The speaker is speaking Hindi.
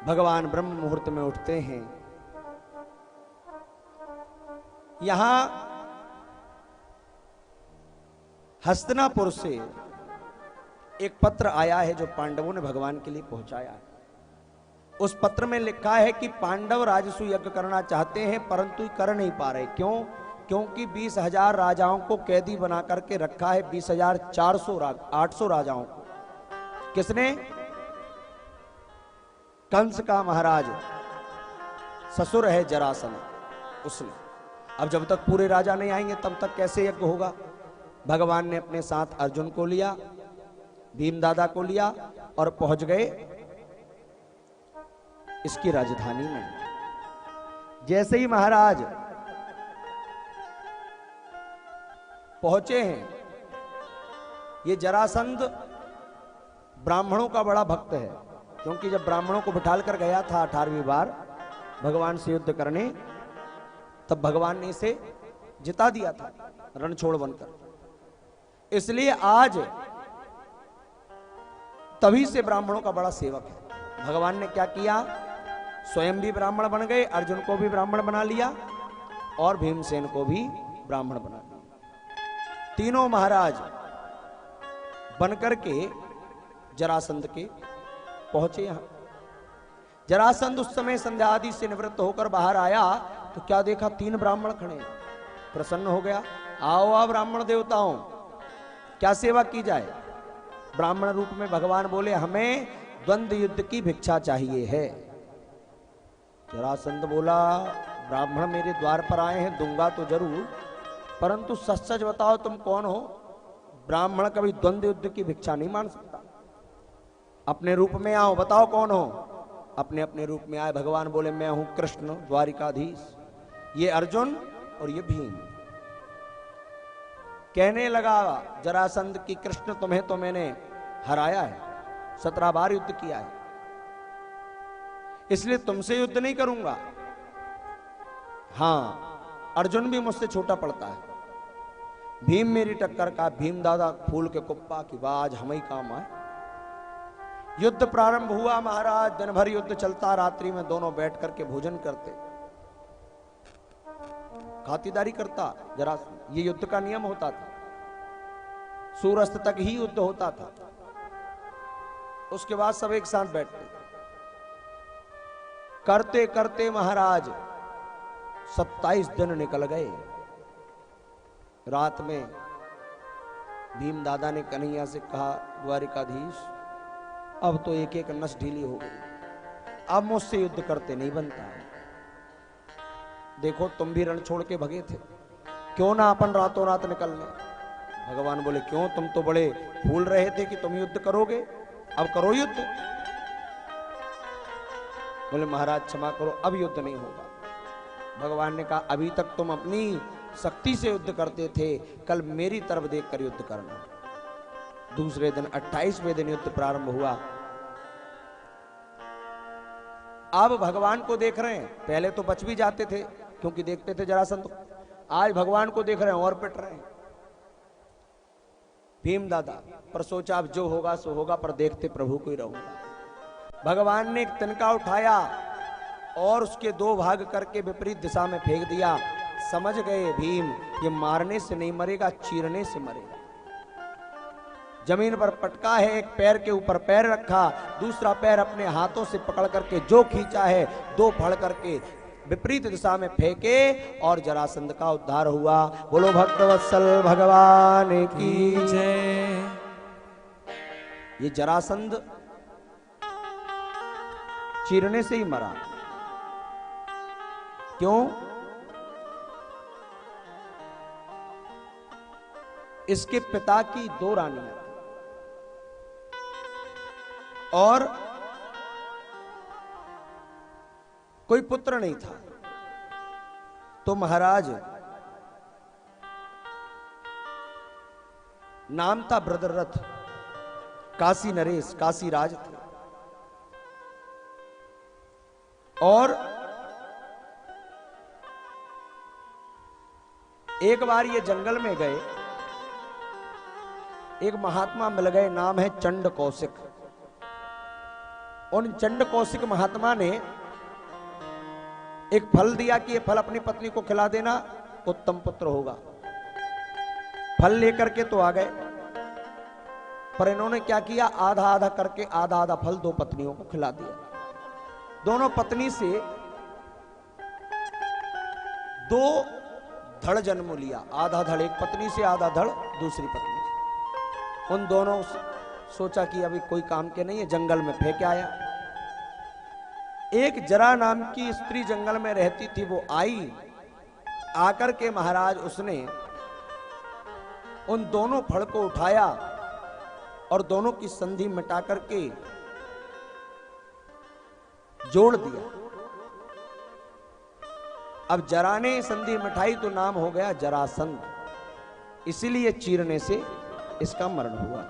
भगवान ब्रह्म मुहूर्त में उठते हैं। यहां हस्तिनापुर से एक पत्र आया है जो पांडवों ने भगवान के लिए पहुंचाया है। उस पत्र में लिखा है कि पांडव राजसूय यज्ञ करना चाहते हैं परंतु कर नहीं पा रहे। क्यों? क्योंकि 20,000 राजाओं को कैदी बना करके रखा है, 20,800 राजाओं को। किसने? कंस का महाराज ससुर है जरासंध, उसने। अब जब तक पूरे राजा नहीं आएंगे तब तक कैसे यज्ञ होगा? भगवान ने अपने साथ अर्जुन को लिया, भीमदादा को लिया और पहुंच गए इसकी राजधानी में। जैसे ही महाराज पहुंचे हैं, ये जरासंध ब्राह्मणों का बड़ा भक्त है, क्योंकि जब ब्राह्मणों को बिठाल कर गया था 18वीं बार भगवान से युद्ध करने, तब भगवान ने इसे जिता दिया था रणछोड़ बनकर। इसलिए आज तभी से ब्राह्मणों का बड़ा सेवक है। भगवान ने क्या किया? स्वयं भी ब्राह्मण बन गए, अर्जुन को भी ब्राह्मण बना लिया और भीमसेन को भी ब्राह्मण बना लिया। तीनों महाराज बनकर के जरासंध के पहुंचे यहां। जरासंध उस समय संध्या आदि से निवृत्त होकर बाहर आया तो क्या देखा? 3 ब्राह्मण खड़े। प्रसन्न हो गया। आओ आ ब्राह्मण देवताओं, क्या सेवा की जाए? ब्राह्मण रूप में भगवान बोले, हमें द्वंद्व युद्ध की भिक्षा चाहिए है। जरासंध बोला, ब्राह्मण मेरे द्वार पर आए हैं, दूंगा तो जरूर, परंतु सच सच बताओ तुम कौन हो? ब्राह्मण कभी द्वंद्व युद्ध की भिक्षा नहीं मांग सकता। अपने रूप में आओ, बताओ कौन हो? अपने अपने रूप में आए। भगवान बोले, मैं हूं कृष्ण द्वारिकाधीश, ये अर्जुन और ये भीम। कहने लगा जरासंध की कृष्ण तुम्हें तो मैंने हराया है, 17 बार युद्ध किया है, इसलिए तुमसे युद्ध नहीं करूंगा। हां, अर्जुन भी मुझसे छोटा पड़ता है। भीम मेरी टक्कर का, भीम दादा फूल के कुप्पा की बाज, हम ही काम आए। युद्ध प्रारंभ हुआ महाराज। दिन भर युद्ध चलता, रात्रि में दोनों बैठ करके भोजन करते, खातिरदारी करता जरा। ये युद्ध का नियम होता था, सूर्यास्त तक ही युद्ध होता था, उसके बाद सब एक साथ बैठते। करते करते महाराज 27 दिन निकल गए। रात में भीम दादा ने कन्हैया से कहा, द्वारिकाधीश अब तो एक एक नस ढीली हो गई, अब मुझसे युद्ध करते नहीं बनता है। देखो तुम भी रण छोड़ के भगे थे, क्यों ना अपन रातों रात निकल लें? भगवान बोले, क्यों? तुम तो बड़े फूल रहे थे कि तुम युद्ध करोगे, अब करो युद्ध। बोले महाराज क्षमा करो, अब युद्ध नहीं होगा। भगवान ने कहा, अभी तक तुम अपनी शक्ति से युद्ध करते थे, कल मेरी तरफ देखकर युद्ध करना। दूसरे दिन 28वें दिन युद्ध प्रारंभ हुआ। अब भगवान को देख रहे हैं। पहले तो बच भी जाते थे क्योंकि देखते थे जरासंध, आज भगवान को देख रहे हैं और पिट रहे हैं भीम दादा। पर सोचा अब जो होगा सो होगा, पर देखते प्रभु को ही रहूंगा। भगवान ने एक तिनका उठाया और उसके 2 भाग करके विपरीत दिशा में फेंक दिया। समझ गए भीम, ये मारने से नहीं मरेगा, चीरने से मरेगा। जमीन पर पटका है, एक पैर के ऊपर पैर रखा, दूसरा पैर अपने हाथों से पकड़ करके जो खींचा है 2 फड़ करके विपरीत दिशा में फेंके और जरासंध का उद्धार हुआ। बोलो भक्तवत्सल भगवान की जय। ये जरासंध चीरने से ही मरा। क्यों? इसके पिता की 2 रानियां और कोई पुत्र नहीं था। तो महाराज, नाम था ब्रदरथ, काशी नरेश, काशी राज थे। और एक बार ये जंगल में गए, एक महात्मा मिल गए, नाम है चंड कौशिक। उन चंड कौशिक महात्मा ने एक फल दिया कि ये फल अपनी पत्नी को खिला देना, उत्तम पुत्र होगा। फल लेकर के तो आ गए, पर इन्होंने क्या किया, आधा आधा करके आधा आधा फल दो पत्नियों को खिला दिया। दोनों पत्नी से दो धड़ जन्म लिया, आधा धड़ एक पत्नी से, आधा धड़ दूसरी पत्नी से। उन दोनों सोचा कि अभी कोई काम के नहीं है, जंगल में फेंक आया। एक जरा नाम की स्त्री जंगल में रहती थी, वो आई, आकर के महाराज उसने उन दोनों फल को उठाया और दोनों की संधि मिटा करके जोड़ दिया। अब जरा ने संधि मिठाई तो नाम हो गया जरासंध, इसीलिए चीरने से इसका मरण हुआ।